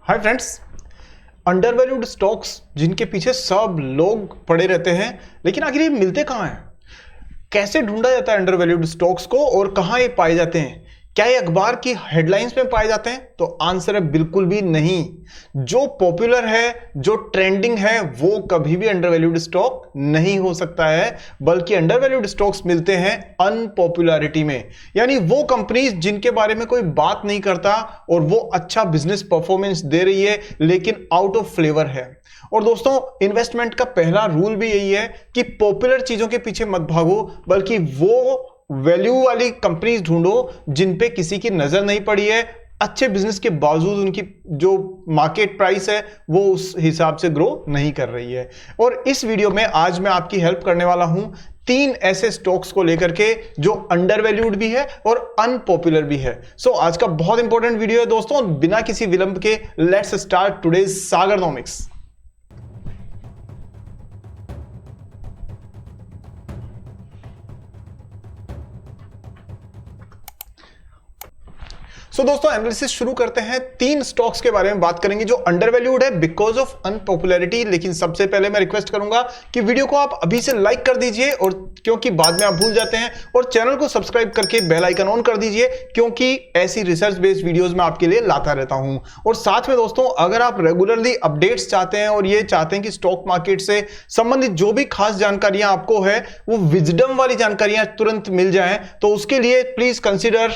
Hi friends, undervalued stocks जिनके पीछे सब लोग पड़े रहते हैं, लेकिन आखिर ये मिलते कहाँ हैं? कैसे ढूंढा जाता है अंडरवैल्यूड स्टॉक्स को और कहाँ ये पाए जाते हैं? क्या ये अखबार की हेडलाइंस में पाए जाते हैं? तो आंसर है बिल्कुल भी नहीं। जो पॉपुलर है, जो ट्रेंडिंग है, वो कभी भी अंडरवैल्यूड स्टॉक नहीं हो सकता है, बल्कि अंडरवैल्यूड स्टॉक्स मिलते हैं अनपॉपुलैरिटी में। यानी वो कंपनीज जिनके बारे में कोई बात नहीं करता और वो अच्छा बिजनेस परफॉर्मेंस दे रही है लेकिन आउट ऑफ फ्लेवर है। और दोस्तों, इन्वेस्टमेंट का पहला रूल भी यही है कि पॉपुलर चीजों के पीछे मत भागो, बल्कि वो वैल्यू वाली कंपनीज ढूंढो जिन पे किसी की नजर नहीं पड़ी है, अच्छे बिजनेस के बावजूद उनकी जो मार्केट प्राइस है वो उस हिसाब से ग्रो नहीं कर रही है। और इस वीडियो में आज मैं आपकी हेल्प करने वाला हूं 3 ऐसे स्टॉक्स को लेकर के जो अंडरवैल्यूड भी है और अनपॉपुलर भी है। सो आज का बहुत इंपॉर्टेंट वीडियो है दोस्तों। बिना किसी विलंब के लेट्स स्टार्ट टुडेज सागरनॉमिक्स। दोस्तों, एनालिसिस शुरू करते हैं। 3 स्टॉक्स के बारे में बात करेंगे जो अंडरवैल्यूड है बिकॉज ऑफ अनपॉपुलैरिटी। लेकिन सबसे पहले मैं रिक्वेस्ट करूंगा कि वीडियो को आप अभी से लाइक कर दीजिए, और क्योंकि बाद में आप भूल जाते हैं, और चैनल को सब्सक्राइब करके बेल आइकन ऑन कर दीजिए, क्योंकि ऐसी रिसर्च बेस्ड वीडियोस मैं आपके लिए लाता रहता हूं। और साथ में दोस्तों, अगर आप रेगुलरली अपडेट्स चाहते हैं और ये चाहते हैं कि स्टॉक मार्केट से संबंधित जो भी खास जानकारियां आपको है वो विजडम वाली जानकारियां तुरंत मिल जाएं, तो उसके लिए please consider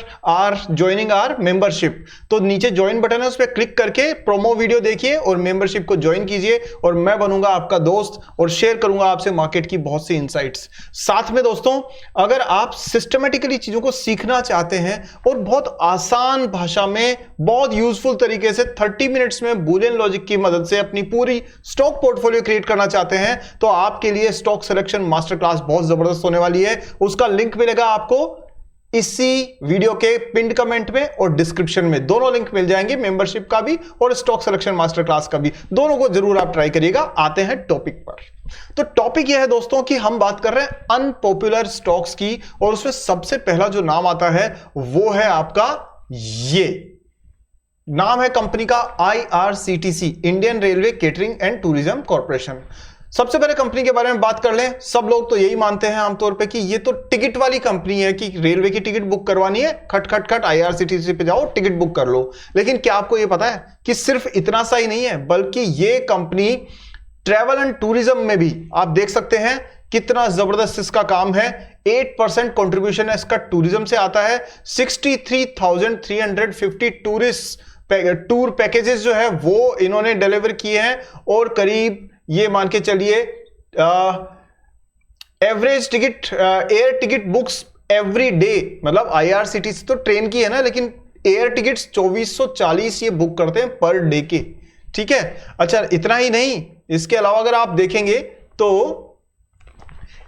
joining our membership. तो नीचे ज्वाइन बटन है, उस पर क्लिक करके प्रोमो वीडियो देखिए और मेंबरशिप को ज्वाइन कीजिए, और मैं बनूंगा आपका दोस्त और शेयर करूंगा आपसे मार्केट की बहुत सी इनसाइट्स। साथ में दोस्तों, अगर आप सिस्टमैटिकली चीजों को सीखना चाहते हैं और बहुत आसान भाषा में बहुत यूजफुल तरीके से 30 मिनट्स में बूलियन लॉजिक की मदद से अपनी पूरी स्टॉक पोर्टफोलियो क्रिएट करना चाहते हैं, तो आपके लिए स्टॉक सिलेक्शन मास्टर क्लास बहुत जबरदस्त होने वाली है। उसका लिंक मिलेगा आपको इसी वीडियो के पिंड कमेंट में और डिस्क्रिप्शन में। दोनों लिंक मिल जाएंगे, मेंबरशिप का भी और स्टॉक सिलेक्शन मास्टर क्लास का भी। दोनों को जरूर आप ट्राई करिएगा। आते हैं टॉपिक पर। तो टॉपिक यह है दोस्तों कि हम बात कर रहे हैं अनपॉपुलर स्टॉक्स की, और उसमें सबसे पहला जो नाम आता है वो है आपका, ये नाम है कंपनी का IRCTC, Indian railway catering and tourism corporation. सबसे पहले कंपनी के बारे में बात कर लें। सब लोग तो यही मानते हैं आमतौर पे कि ये तो टिकट वाली कंपनी है, कि रेलवे की टिकट बुक करवानी है, खट खट खट IRCTC पे जाओ, टिकट बुक कर लो। लेकिन क्या आपको ये पता है कि सिर्फ इतना सा ही नहीं है, बल्कि ये कंपनी ट्रैवल एंड टूरिज्म में भी आप देख सकते हैं कितना जबरदस्त इसका काम है। 8% कंट्रीब्यूशन है इसका टूरिज्म से आता है। 63,350 टूर पैकेजेस जो है वो इन्होंने डिलीवर किए हैं, और करीब ये मान के चलिए average ticket air ticket books every day, मतलब IRCTC तो ट्रेन की है ना, लेकिन एयर टिकट्स 2440 ये बुक करते हैं पर डे के। ठीक है, अच्छा इतना ही नहीं, इसके अलावा अगर आप देखेंगे तो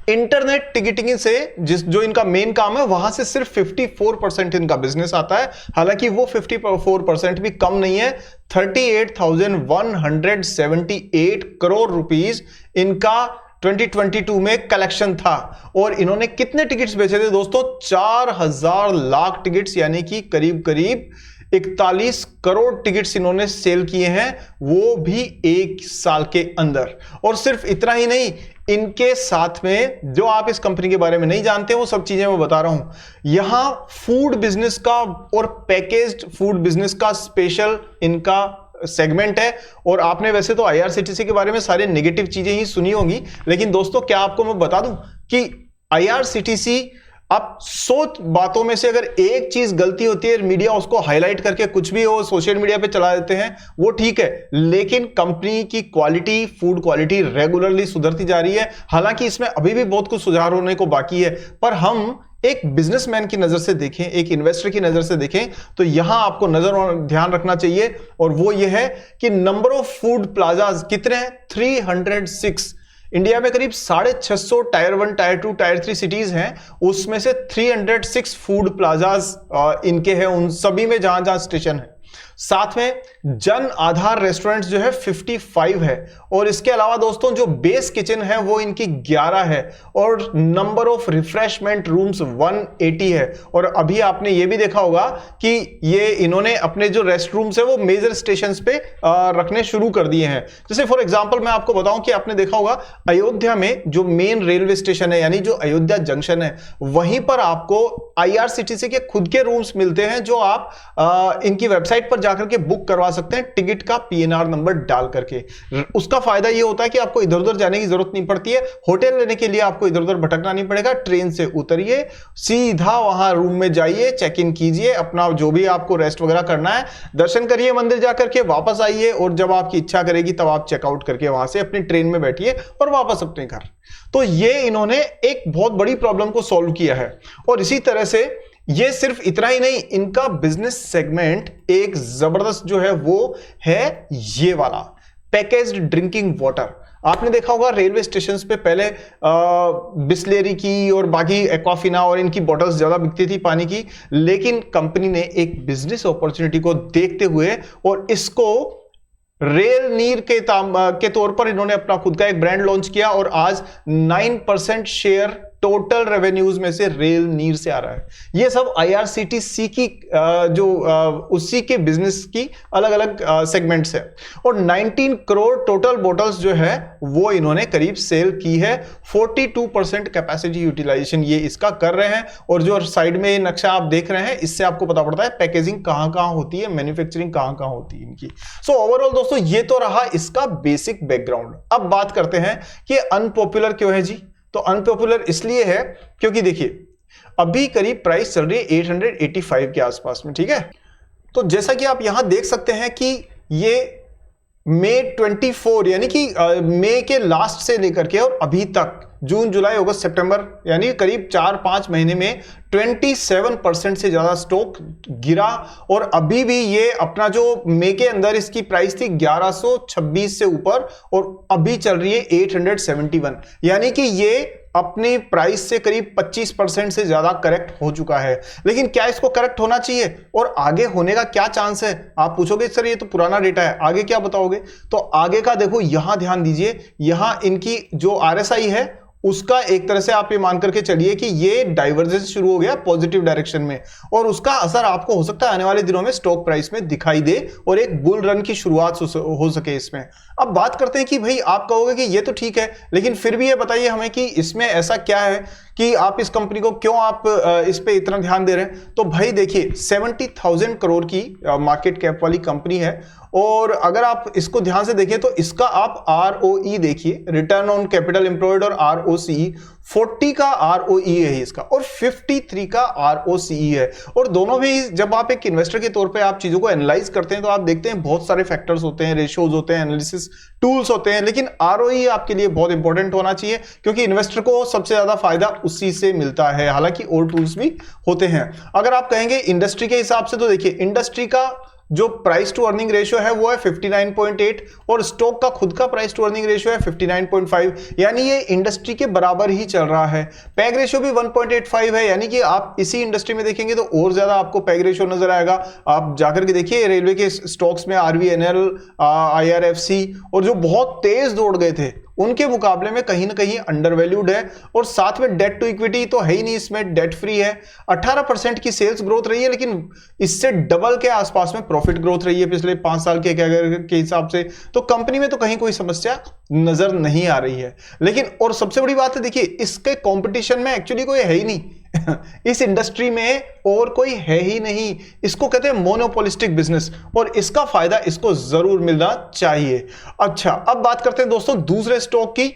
इंटरनेट टिकटिंग से जो इनका मेन काम है, वहां से सिर्फ 54% इनका बिजनेस आता है। हालांकि वो 54% भी कम नहीं है। 38,178 करोड़ रुपीस इनका 2022 में कलेक्शन था। और इन्होंने कितने टिकट्स बेचे थे दोस्तों? 4,000 लाख टिकट्स, यानी कि करीब करीब 41 करोड़ टिकट्स इन्होंने सेल किए हैं, वो भी 1 साल के अंदर। और सिर्फ इतना ही नहीं, इनके साथ में जो आप इस कंपनी के बारे में नहीं जानते वो सब चीजें मैं बता रहा हूं। यहां फूड बिजनेस का और पैकेज्ड फूड बिजनेस का स्पेशल इनका सेगमेंट है। और आपने वैसे तो IRCTC के बारे में सारे नेगेटिव चीजें ही सुनी होंगी, लेकिन दोस्तों क्या आपको मैं बता दूं कि IRCTC, आप 100 बातों में से अगर एक चीज गलती होती है, मीडिया उसको हाईलाइट करके कुछ भी हो सोशल मीडिया पे चला देते हैं, वो ठीक है, लेकिन कंपनी की क्वालिटी, फूड क्वालिटी रेगुलरली सुधरती जा रही है। हालांकि इसमें अभी भी बहुत कुछ सुधार होने को बाकी है, पर हम एक बिजनेसमैन की नजर से देखें, एक इन्वेस्टर की नजर से देखें, तो यहां आपको नजर और ध्यान रखना चाहिए, और वो ये है कि नंबर ऑफ फूड प्लाजाज कितने हैं? 306। इंडिया में करीब 650 टायर 1, टायर 2, टायर 3 सिटीज हैं, उसमें से 306 फूड प्लाजाज इनके हैं, उन सभी में जहां जहां स्टेशन है। साथ में जन आधार रेस्टोरेंट्स जो है 55 है, और इसके अलावा दोस्तों जो बेस किचन है वो इनकी 11 है, और नंबर ऑफ रिफ्रेशमेंट रूम्स 180 है। और अभी आपने ये भी देखा होगा कि ये इन्होंने अपने जो रेस्ट रूम्स है वो मेजर स्टेशंस पे रखने शुरू कर दिए हैं। जैसे फॉर एग्जांपल मैं आपको बताऊं कि आपने देखा होगा अयोध्या में जो मेन रेलवे स्टेशन है यानी जो अयोध्या जंक्शन है, वहीं पर आपको आईआरसीटीसी के खुद के रूम्स मिलते हैं जो आप इनकी वेबसाइट पर जाकर के बुक करवा सकते हैं टिकट का पीएनआर नंबर डाल करके। उसका फायदा ये होता है कि आपको इधर उधर जाने की जरूरत नहीं पड़ती है, होटल लेने के लिए आपको इधर उधर भटकना नहीं पड़ेगा, ट्रेन से उतरिए सीधा वहां रूम में जाइए, चेक इन कीजिए, अपना जो भी आपको रेस्ट वगैरह करना है दर्शन करिए मंदिर जाकर के, वापस आइए, और जब आपकी इच्छा करेगी तब आप चेकआउट करके वहां से अपनी ट्रेन में बैठिए और वापस अपने घर। तो ये इन्होंने एक बहुत बड़ी प्रॉब्लम को सॉल्व किया है। और इसी तरह से ये सिर्फ इतना ही नहीं, इनका बिजनेस सेगमेंट एक जबरदस्त जो है वो है ये वाला पैकेज्ड ड्रिंकिंग वाटर। आपने देखा होगा रेलवे स्टेशन पे पहले बिस्लेरी की और बाकी एक्वाफिना और इनकी बॉटल्स ज्यादा बिकती थी पानी की, लेकिन कंपनी ने एक बिजनेस अपॉर्चुनिटी को देखते हुए और इसको रेल नीर के तौर पर इन्होंने अपना खुद का एक ब्रांड लॉन्च किया, और आज 9% शेयर टोटल रेवेन्यूज में से रेल नीर से आ रहा है। ये सब आईआरसीटीसी की उसी के बिजनेस की अलग अलग सेगमेंट्स है। और 19 करोड़ टोटल बोटल्स जो है वो इन्होंने करीब सेल की है। 42% कैपेसिटी यूटिलाइजेशन ये इसका कर रहे हैं। और जो साइड में ये नक्शा आप देख रहे हैं इससे आपको पता पड़ता है पैकेजिंग कहां कहां होती है, मैन्युफैक्चरिंग कहां कहां होती है इनकी। सो ओवरऑल दोस्तों ये तो रहा इसका बेसिक बैकग्राउंड। अब बात करते हैं कि अनपॉपुलर क्यों है जी। तो अनपॉपुलर इसलिए है क्योंकि देखिए अभी करीब प्राइस चल रही है 885 के आसपास में, ठीक है। तो जैसा कि आप यहां देख सकते हैं कि ये मई 24 यानी कि मई के लास्ट से लेकर के और अभी तक जून जुलाई अगस्त सितंबर यानी करीब 4-5 महीने में 27% से ज्यादा स्टॉक गिरा। और अभी भी ये अपना जो मई के अंदर इसकी प्राइस थी 1126 से ऊपर और अभी चल रही है 871, यानी कि ये अपनी प्राइस से करीब 25% से ज्यादा करेक्ट हो चुका है। लेकिन क्या इसको करेक्ट होना चाहिए और आगे होने का क्या चांस है? आप पूछोगे सर ये तो पुराना डेटा है, आगे क्या बताओगे? तो आगे का देखो, यहां ध्यान दीजिए, यहां इनकी जो आरएसआई है उसका एक तरह से आप ये मान करके चलिए कि ये डाइवर्जेंस शुरू हो गया पॉजिटिव डायरेक्शन में, और उसका असर आपको हो सकता है आने वाले दिनों में स्टॉक प्राइस में दिखाई दे और एक बुल रन की शुरुआत हो सके इसमें। अब बात करते हैं कि भाई आप कहोगे कि ये तो ठीक है, लेकिन फिर भी ये बताइए हमें कि इसमें ऐसा क्या है कि आप इस कंपनी को क्यों आप इस पे इतना ध्यान दे रहे हैं। तो भाई देखिए 70,000 करोड़ की मार्केट कैप वाली कंपनी है, और अगर आप इसको ध्यान से देखें तो इसका आप ROE देखिए, रिटर्न ऑन कैपिटल एम्प्लॉयड, और ROCE 40 का ROE है इसका और 53 का ROCE है। और दोनों भी जब आप एक इन्वेस्टर के तौर पे आप चीजों को एनालाइज करते हैं तो आप देखते हैं बहुत सारे फैक्टर्स होते हैं, रेशियोज होते हैं, एनालिसिस टूल्स होते हैं, लेकिन ROE आपके लिए बहुत इंपॉर्टेंट होना चाहिए क्योंकि इन्वेस्टर को सबसे ज्यादा फायदा उसी से मिलता है। हालांकि और टूल्स भी होते हैं। अगर आप कहेंगे इंडस्ट्री के हिसाब से तो देखिए इंडस्ट्री का जो प्राइस टू अर्निंग रेशियो है वो है 59.8 और स्टॉक का खुद का प्राइस टू अर्निंग रेशियो है 59.5, यानी ये इंडस्ट्री के बराबर ही चल रहा है। पैग रेशियो भी 1.85 है, यानी कि आप इसी इंडस्ट्री में देखेंगे तो और ज्यादा आपको पैग रेशियो नजर आएगा। आप जाकर के देखिए रेलवे के स्टॉक्स में RVNL, IRFC और जो बहुत तेज दौड़ गए थे उनके मुकाबले में कहीं ना कहीं अंडरवैल्यूड है। और साथ में डेट टू इक्विटी तो है ही नहीं, इसमें डेट फ्री है। 18% की सेल्स ग्रोथ रही है, लेकिन इससे डबल के आसपास में प्रॉफिट ग्रोथ रही है पिछले 5 साल के हिसाब से। तो कंपनी में तो कहीं कोई समस्या नजर नहीं आ रही है। लेकिन और सबसे बड़ी बात है देखिए इसके कंपटीशन में एक्चुअली कोई है ही नहीं इस इंडस्ट्री में और कोई है ही नहीं। इसको कहते हैं मोनोपोलिस्टिक बिजनेस और इसका फायदा इसको जरूर मिलना चाहिए। अच्छा, अब बात करते हैं दोस्तों दूसरे स्टॉक की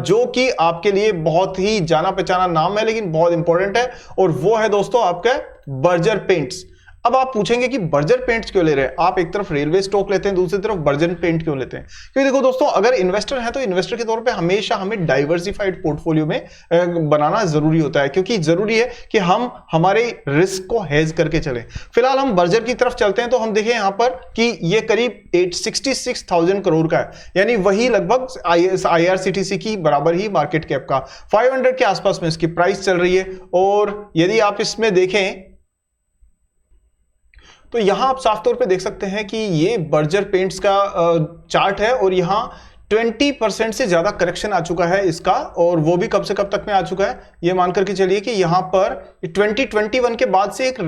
जो कि आपके लिए बहुत ही जाना पहचाना नाम है लेकिन बहुत इंपॉर्टेंट है, और वो है दोस्तों आपका बर्जर पेंट्स। अब आप पूछेंगे कि बर्जर पेंट्स क्यों ले रहे हैं? आप एक तरफ रेलवे स्टॉक लेते हैं, दूसरी तरफ बर्जर पेंट क्यों लेते हैं? क्योंकि देखो दोस्तों, अगर इन्वेस्टर है तो इन्वेस्टर के तौर पे हमेशा हमें डाइवर्सिफाइड पोर्टफोलियो में बनाना जरूरी होता है, क्योंकि जरूरी है कि हम हमारे रिस्क को हेज करके चलें। फिलहाल हम बर्जर की तरफ चलते हैं तो हम देखें यहां पर कि ये करीब 66,000 करोड़ का है, यानी वही लगभग IRCTC की बराबर ही मार्केट कैप का 500 के आसपास में इसकी प्राइस चल रही है। और यदि आप इसमें देखें तो यहां आप साफ तौर पे देख सकते हैं कि ये बर्जर पेंट्स का चार्ट है और यहां 20% से ज्यादा करेक्शन आ चुका है इसका, और वो भी कब से कब तक में आ चुका है, ये मान करके चलिए कि यहां पर 2021 के बाद से एक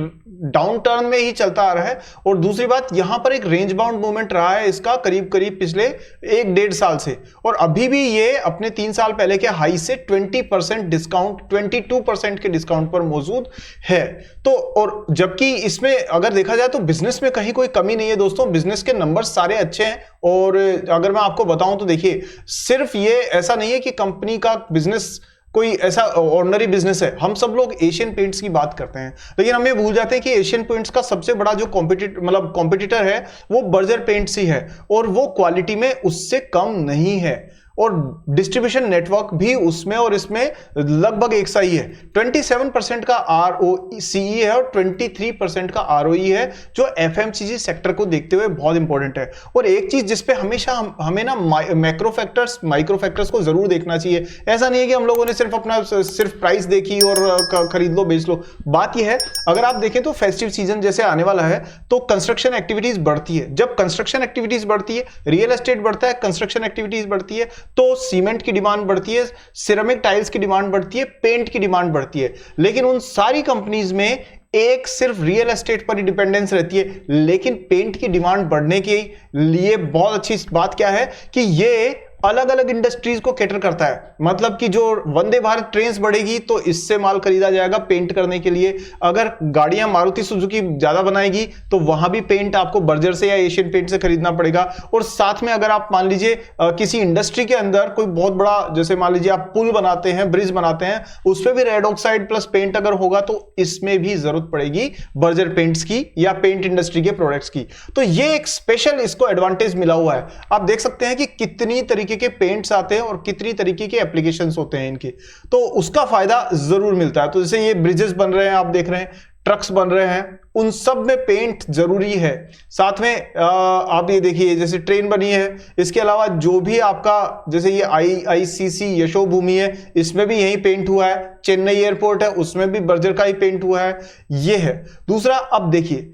डाउन टर्न में ही चलता आ रहा है। और दूसरी बात, यहां पर एक रेंज बाउंड मूवमेंट रहा है इसका करीब करीब पिछले 1-1.5 साल से, और अभी भी ये अपने 3 साल पहले के हाई से 20% डिस्काउंट, 22% के डिस्काउंट पर मौजूद है। तो और जबकि इसमें अगर देखा जाए तो बिजनेस में कहीं कोई कमी नहीं है दोस्तों, बिजनेस के नंबर सारे अच्छे हैं। और अगर मैं आपको बताऊं तो देखिए, सिर्फ ये ऐसा नहीं है कि कंपनी का बिजनेस कोई ऐसा ऑर्डिनरी बिजनेस है। हम सब लोग एशियन पेंट्स की बात करते हैं, लेकिन हम ये भूल जाते हैं कि एशियन पेंट्स का सबसे बड़ा जो कॉम्पिटिटर है वो बर्जर पेंट्स ही है, और वो क्वालिटी में उससे कम नहीं है, और डिस्ट्रीब्यूशन नेटवर्क भी उसमें और इसमें लगभग एक सा ही है। 27% का ROCE है और 23% का ROE है, जो FMCG सेक्टर को देखते हुए बहुत इंपॉर्टेंट है। और एक चीज जिसपे हमेशा हमें ना मैक्रो फैक्टर्स, माइक्रो फैक्टर्स को जरूर देखना चाहिए। ऐसा नहीं है कि हम लोगों ने सिर्फ प्राइस देखी और खरीद लो बेच लो। बात यह है, अगर आप देखें तो फेस्टिव सीजन जैसे आने वाला है तो कंस्ट्रक्शन एक्टिविटीज बढ़ती है। जब कंस्ट्रक्शन एक्टिविटीज बढ़ती है, रियल एस्टेट बढ़ता है, कंस्ट्रक्शन एक्टिविटीज बढ़ती है, तो सीमेंट की डिमांड बढ़ती है, सिरेमिक टाइल्स की डिमांड बढ़ती है, पेंट की डिमांड बढ़ती है। लेकिन उन सारी कंपनीज में एक सिर्फ रियल एस्टेट पर ही डिपेंडेंस रहती है। लेकिन पेंट की डिमांड बढ़ने के लिए बहुत अच्छी बात क्या है कि ये अलग अलग इंडस्ट्रीज को कैटर करता है। मतलब कि जो वंदे भारत ट्रेन्स बढ़ेगी तो इससे माल खरीदा जाएगा पेंट करने के लिए। अगर गाड़ियां मारुति सुजुकी ज्यादा बनाएगी तो वहां भी पेंट आपको बर्जर से या एशियन पेंट से खरीदना पड़ेगा। और साथ में अगर आप मान लीजिए किसी इंडस्ट्री के अंदर कोई बहुत बड़ा, जैसे मान लीजिए आप पुल बनाते हैं, ब्रिज बनाते हैं, उस पर भी रेड ऑक्साइड प्लस पेंट अगर होगा तो इसमें भी जरूरत पड़ेगी बर्जर पेंट्स की या पेंट इंडस्ट्री के प्रोडक्ट्स की। तो ये एक स्पेशल इसको एडवांटेज मिला हुआ है। आप देख सकते हैं कि कितनी तरीके के पेंट्स आते हैं और कितनी तरीके के एप्लीकेशंस होते हैं इनके, तो उसका फायदा जरूर मिलता है। तो जैसे ये ब्रिजेस बन रहे हैं, आप देख रहे हैं ट्रक्स बन रहे हैं, उन सब में पेंट जरूरी है। साथ में आप ये देखिए जैसे ट्रेन बनी है, इसके अलावा जो भी आपका जैसे ये IICC यशोभूमि है, इसमें भी यही पेंट हुआ है। चेन्नई एयरपोर्ट है, उसमें भी बर्जर का ही पेंट हुआ है। ये है दूसरा। अब देखिए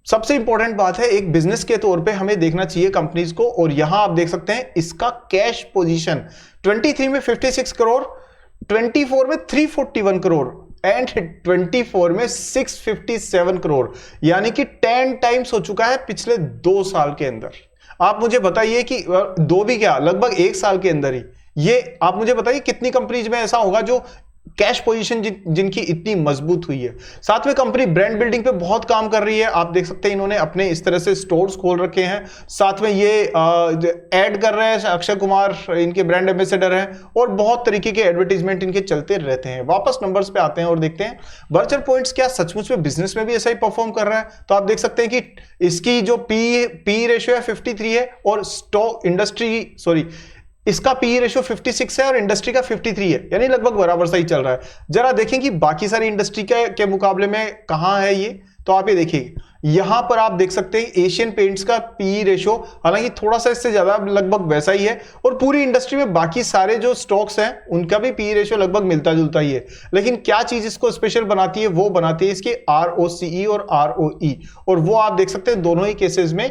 सबसे इंपॉर्टेंट बात है, एक बिजनेस के तौर पे हमें देखना चाहिए कंपनीज को, और यहां आप देख सकते हैं इसका कैश पोजीशन 23 में 56 करोड़, 24 में 341 करोड़ एंड 24 में 657 करोड़, यानी कि 10 टाइम्स हो चुका है पिछले 2 साल के अंदर। आप मुझे बताइए कि 2 भी क्या, लगभग 1 साल के अंदर ही ये आप मुझे बताइए कितनी कंपनीज में ऐसा होगा जो कैश पोजीशन जिनकी इतनी मजबूत हुई है। साथ में कंपनी ब्रांड बिल्डिंग पे बहुत काम कर रही है। आप देख सकते हैं इन्होंने अपने इस तरह से स्टोर्स खोल रखे हैं। साथ में ये ऐड कर रहे हैं, अक्षय कुमार इनके ब्रांड एम्बेसडर हैं, और बहुत तरीके के एडवर्टीजमेंट इनके चलते रहते हैं। वापस नंबर्स पे आते हैं और देखते हैं बर्जर पॉइंट्स क्या सचमुच में बिजनेस में भी ऐसा ही परफॉर्म कर रहा है। तो आप देख सकते हैं कि इसकी जो पी रेशियो है 53 है, और इसका पी रेशियो 56 है और इंडस्ट्री का 53 है, यानी लगभग बराबर सा ही चल रहा है। जरा देखें कि बाकी सारी इंडस्ट्री के मुकाबले में कहां है ये। तो आप ये देखिए, यहां पर आप देख सकते हैं एशियन पेंट्स का पी रेशियो हालांकि थोड़ा सा इससे ज्यादा लगभग वैसा ही है, और पूरी इंडस्ट्री में बाकी सारे जो स्टॉक्स हैं उनका भी पी रेशियो लगभग मिलता जुलता ही है। लेकिन क्या चीज इसको स्पेशल बनाती है, वो बनाती है इसके ROCE और ROE, और वो आप देख सकते हैं दोनों ही केसेस में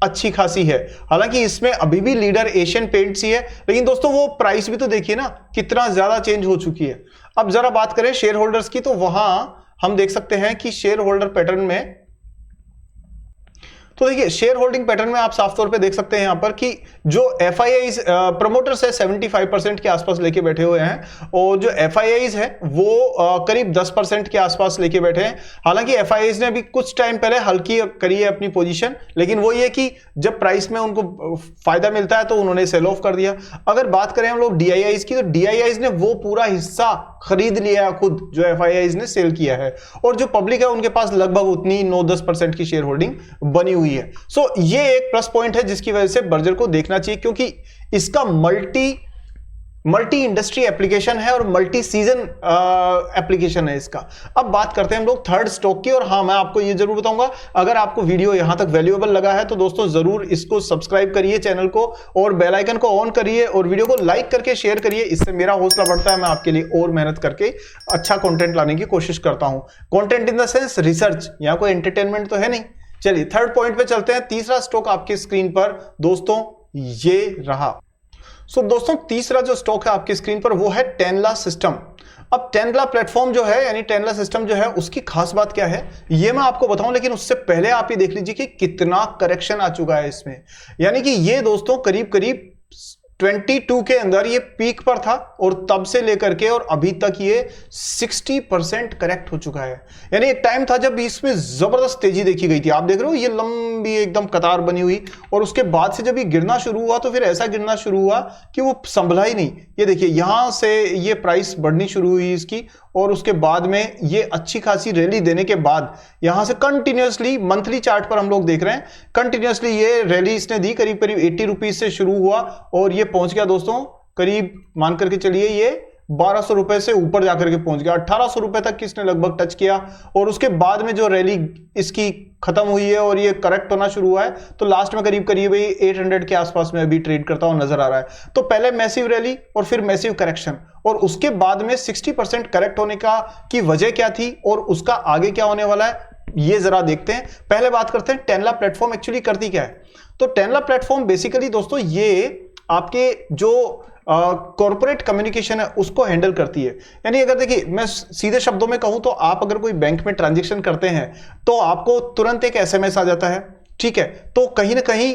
अच्छी खासी है। हालांकि इसमें अभी भी लीडर एशियन पेंट्स ही है, लेकिन दोस्तों वो प्राइस भी तो देखिए ना कितना ज्यादा चेंज हो चुकी है। अब जरा बात करें शेयर होल्डर्स की, तो वहां हम देख सकते हैं कि शेयर होल्डर पैटर्न में, तो देखिए शेयर होल्डिंग पैटर्न में आप साफ तौर पे देख सकते हैं यहां पर कि जो FIIs प्रमोटर्स है 75% के आसपास लेके बैठे हुए हैं, और जो FIIs है वो करीब 10% के आसपास लेके बैठे हैं। हालांकि FIIs ने अभी कुछ टाइम पहले हल्की करी है अपनी पोजीशन, लेकिन वो ये कि जब प्राइस में उनको फायदा मिलता है तो उन्होंने सेल ऑफ कर दिया। अगर बात करें हम लोग DIIs की, तो DIIs ने वो पूरा हिस्सा खरीद लिया खुद जो FIIs ने सेल किया है, और जो पब्लिक है उनके पास लगभग उतनी 9-10% की शेयर होल्डिंग बनी हुई है। सो ये एक प्लस पॉइंट है जिसकी वजह से बर्जर को देखना चाहिए, क्योंकि इसका मल्टी मल्टी इंडस्ट्री एप्लीकेशन है और मल्टी सीजन एप्लीकेशन है इसका। अब बात करते हैं हम लोग थर्ड स्टॉक की। और हाँ, मैं आपको ये जरूर बताऊंगा, अगर आपको वीडियो यहां तक वैल्यूएबल लगा है तो दोस्तों जरूर इसको सब्सक्राइब करिए चैनल को, और बेल आइकन को ऑन करिए, और वीडियो को लाइक करके शेयर करिए। इससे मेरा हौसला बढ़ता है, मैं आपके लिए और मेहनत करके अच्छा कंटेंट लाने की कोशिश करता हूं। Content in the sense research, यहां कोई एंटरटेनमेंट तो है नहीं। चलिए थर्ड पॉइंट पे चलते हैं। तीसरा स्टॉक आपकी स्क्रीन पर दोस्तों ये रहा। दोस्तों तीसरा जो स्टॉक है आपकी स्क्रीन पर वो है टेनला सिस्टम। अब टेनला प्लेटफॉर्म जो है यानी टेनला सिस्टम जो है उसकी खास बात क्या है ये मैं आपको बताऊं, लेकिन उससे पहले आप ये देख लीजिए कि कितना करेक्शन आ चुका है इसमें। यानी कि ये दोस्तों करीब करीब 22 के अंदर ये पीक पर था, और तब से लेकर के और अभी तक ये 60% करेक्ट हो चुका है। यानी एक टाइम था जब इसमें जबरदस्त तेजी देखी गई थी। आप देख रहे हो ये लंबी एकदम कतार बनी हुई, और उसके बाद से जब ये गिरना शुरू हुआ तो फिर ऐसा गिरना शुरू हुआ कि वो संभला ही नहीं। ये देखिए यहां से ये प्राइस बढ़नी शुरू हुई इसकी, और उसके बाद में ये अच्छी खासी रैली देने के बाद यहां से कंटिन्यूअसली मंथली चार्ट पर हम लोग देख रहे हैं कंटिन्यूअसली ये रैली इसने दी। करीब करीब 80 रुपीज से शुरू हुआ और ये पहुंच गया दोस्तों करीब, मान करके चलिए ये 1200 रुपए से ऊपर जाकर के पहुंच गया। 1800 रुपए तक इसने लगभग टच किया, और उसके बाद में जो रैली इसकी खत्म हुई है और ये करेक्ट होना शुरू हुआ है, तो लास्ट में करीब करीब 800 के आसपास में अभी ट्रेड करता हुआ नजर आ रहा है। तो पहले मैसिव रैली और फिर मैसिव करेक्शन, और उसके बाद में 60% करेक्ट होने की वजह क्या थी और उसका आगे क्या होने वाला है ये जरा देखते हैं। पहले बात करते हैं टेनला प्लेटफॉर्म एक्चुअली करती क्या है। तो टेनला प्लेटफॉर्म बेसिकली दोस्तों ये आपके जो कॉर्पोरेट कम्युनिकेशन है उसको हैंडल करती है। यानी अगर देखिए मैं सीधे शब्दों में कहूं तो आप अगर कोई बैंक में ट्रांजैक्शन करते हैं तो आपको तुरंत एक एसएमएस आ जाता है, ठीक है। तो कहीं ना कहीं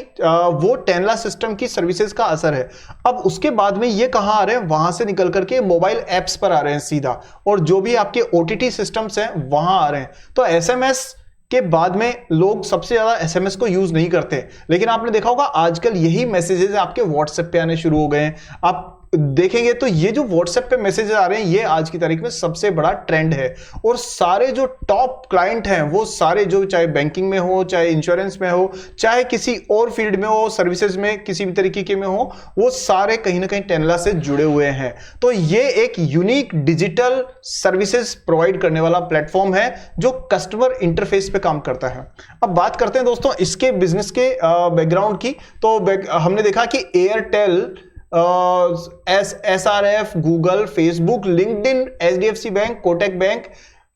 वो टेनला सिस्टम की सर्विसेज का असर है। अब उसके बाद में ये कहां आ रहे हैं, वहां से निकल करके मोबाइल एप्स पर आ रहे हैं सीधा, और जो भी आपके ओटीटी सिस्टम्स हैं वहां आ रहे हैं। तो एसएमएस के बाद में लोग सबसे ज्यादा एसएमएस को यूज नहीं करते, लेकिन आपने देखा होगा आजकल यही मैसेजेस आपके व्हाट्सएप पे आने शुरू हो गए हैं। आप देखेंगे तो ये जो व्हाट्सएप पे मैसेजेस आ रहे हैं ये आज की तारीख में सबसे बड़ा ट्रेंड है। और सारे जो टॉप क्लाइंट हैं वो सारे जो चाहे बैंकिंग में हो, चाहे इंश्योरेंस में हो, चाहे किसी और फील्ड में हो, सर्विसेज में किसी भी तरीके के में हो, वो सारे कहीं ना कहीं टेनला से जुड़े हुए हैं। तो ये एक यूनिक डिजिटल सर्विसेज प्रोवाइड करने वाला प्लेटफॉर्म है जो कस्टमर इंटरफेस पे काम करता है। अब बात करते हैं दोस्तों इसके बिजनेस के बैकग्राउंड की। तो हमने देखा कि Airtel, SRF, Google, Facebook, LinkedIn, HDFC bank, Kotak bank,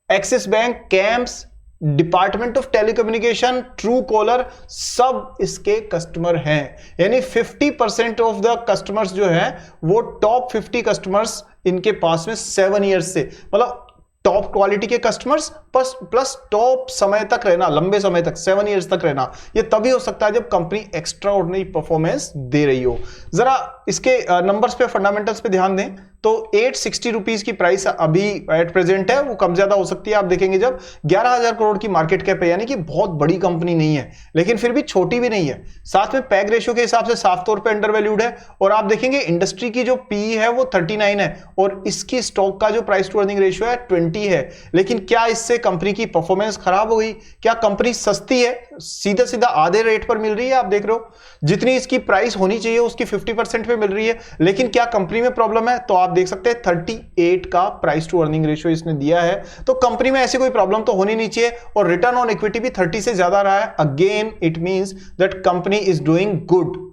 axis bank, camps, department of telecommunication, true collar, सब इसके कस्टमर हैं। यानी 50% ऑफ द कस्टमर्स जो हैं वो टॉप 50 कस्टमर्स इनके पास में 7 ईयर्स से, मतलब टॉप क्वालिटी के कस्टमर्स प्लस टॉप समय तक रहना, लंबे समय तक 7 ईयर्स तक रहना, ये तभी हो सकता है जब कंपनी एक्स्ट्रा ऑर्डिनरी परफॉर्मेंस दे रही हो। जरा इसके नंबर्स पे, फंडामेंटल्स पे ध्यान दें तो 860 रुपीज की प्राइस अभी एट प्रेजेंट है, वो कम ज्यादा हो सकती है। आप देखेंगे जब 11,000 करोड़ की मार्केट कैप है, यानी कि बहुत बड़ी कंपनी नहीं है लेकिन फिर भी छोटी भी नहीं है। साथ में पैग रेशियो के हिसाब से साफ तौर पे अंडर वैल्यूड है। और आप देखेंगे इंडस्ट्री की जो पीई है वो 39 है और इसकी स्टॉक का जो प्राइस टू अर्निंग रेशियो है 20 है। लेकिन क्या इससे कंपनी की परफॉर्मेंस खराब हो गई? क्या कंपनी सस्ती है, सीधा सीधा आधे रेट पर मिल रही है? आप देख रहे हो जितनी इसकी प्राइस होनी चाहिए उसकी 50% पे मिल रही है। लेकिन क्या कंपनी में प्रॉब्लम है? तो आप देख सकते हैं 38 का प्राइस टू अर्निंग रेशियो इसने दिया है। तो कंपनी में ऐसी कोई प्रॉब्लम तो होनी नहीं चाहिए। और रिटर्न ऑन इक्विटी भी 30 से ज्यादा रहा है। Again it means that company is doing good.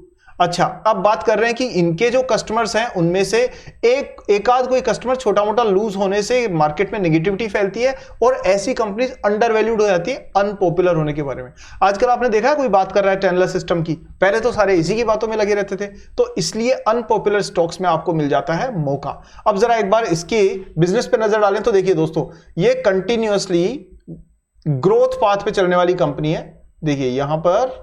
अच्छा, अब बात कर रहे हैं कि इनके जो कस्टमर्स हैं उनमें से एक आध कोई कस्टमर छोटा मोटा लूज होने से मार्केट में नेगेटिविटी फैलती है और ऐसी कंपनीज अंडर वैल्यूड हो जाती है अनपॉपुलर होने के बारे में। आजकल आपने देखा है कोई बात कर रहा है टेनला सिस्टम की? पहले तो सारे इसी की बातों में लगे रहते थे। तो इसलिए अनपॉपुलर स्टॉक्स में आपको मिल जाता है मौका। अब जरा एक बार इसके बिजनेस पे नजर डालें तो देखिए दोस्तों, ये कंटिन्यूअसली ग्रोथ पाथ पे चलने वाली कंपनी है। देखिए यहां पर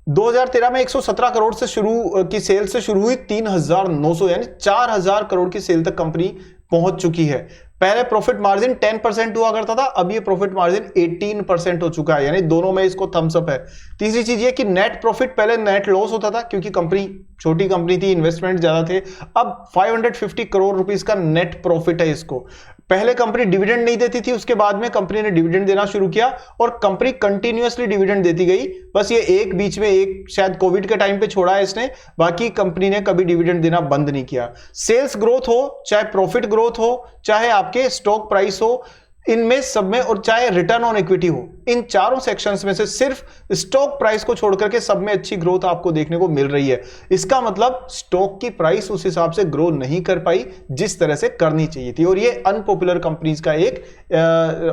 2013 में 117 करोड़ से शुरू की सेल से शुरू हुई 3,900 यानी 4,000 करोड़ की सेल तक कंपनी पहुंच चुकी है। पहले प्रॉफिट मार्जिन 10% हुआ करता था, अब ये प्रॉफिट मार्जिन 18% हो चुका है, यानी दोनों में इसको थम्स अप है। तीसरी चीज ये कि नेट प्रॉफिट, पहले नेट लॉस होता था क्योंकि कंपनी छोटी कंपनी थी, इन्वेस्टमेंट ज्यादा थे। अब 550 करोड़ रुपीस का नेट प्रॉफिट है इसको। पहले कंपनी डिविडेंड नहीं देती थी, उसके बाद में कंपनी ने डिविडेंड देना शुरू किया और कंपनी कंटिन्यूअसली डिविडेंड देती गई। बस ये एक बीच में एक शायद कोविड के टाइम पे छोड़ा है इसने, बाकी कंपनी ने कभी डिविडेंड देना बंद नहीं किया। सेल्स ग्रोथ हो, चाहे प्रॉफिट ग्रोथ हो, चाहे आपके स्टॉक प्राइस हो, इनमें सब में, और चाहे रिटर्न ऑन इक्विटी हो, इन चारों सेक्शंस में से सिर्फ स्टॉक प्राइस को छोड़कर के सब में अच्छी ग्रोथ आपको देखने को मिल रही है। इसका मतलब स्टॉक की प्राइस उस हिसाब से ग्रो नहीं कर पाई जिस तरह से करनी चाहिए थी, और ये अनपॉपुलर कंपनीज का एक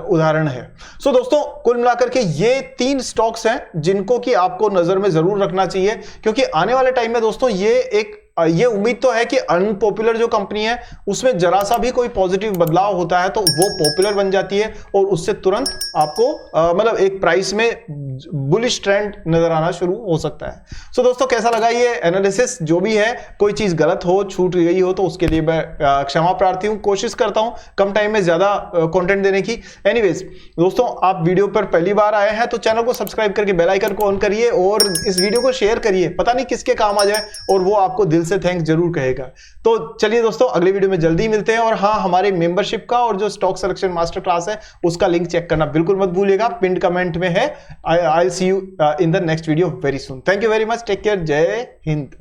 उदाहरण है। सो दोस्तों, कुल मिलाकर के ये 3 स्टॉक्स हैं जिनको कि आपको नजर में जरूर रखना चाहिए, क्योंकि आने वाले टाइम में दोस्तों ये उम्मीद तो है कि अनपॉपुलर जो कंपनी है उसमें जरा सा भी कोई पॉजिटिव बदलाव होता है तो वो पॉपुलर बन जाती है और उससे तुरंत आपको मतलब एक प्राइस में बुलिश ट्रेंड नजर आना शुरू हो सकता है। सो दोस्तों, कैसा लगा ये एनालिसिस? जो भी है, कोई चीज गलत हो, छूट गई हो तो उसके लिए मैं क्षमा प्रार्थी हूं। कोशिश करता हूं कम टाइम में ज्यादा कंटेंट देने की। एनीवेज दोस्तों, आप वीडियो पर पहली बार आए हैं तो चैनल को सब्सक्राइब करके बेल आइकन को ऑन करिए और इस वीडियो को शेयर करिए, पता नहीं किसके काम आ जाए और वो आपको दिल से थैंक्स जरूर कहेगा। तो चलिए दोस्तों, अगले वीडियो में जल्दी मिलते हैं। और हाँ, हमारे मेंबरशिप का और जो स्टॉक सिलेक्शन मास्टर क्लास है उसका लिंक चेक करना बिल्कुल मत भूलिएगा, पिन कमेंट में है। I will see you in the next video very soon. Thank you very much, take care, जय हिंद।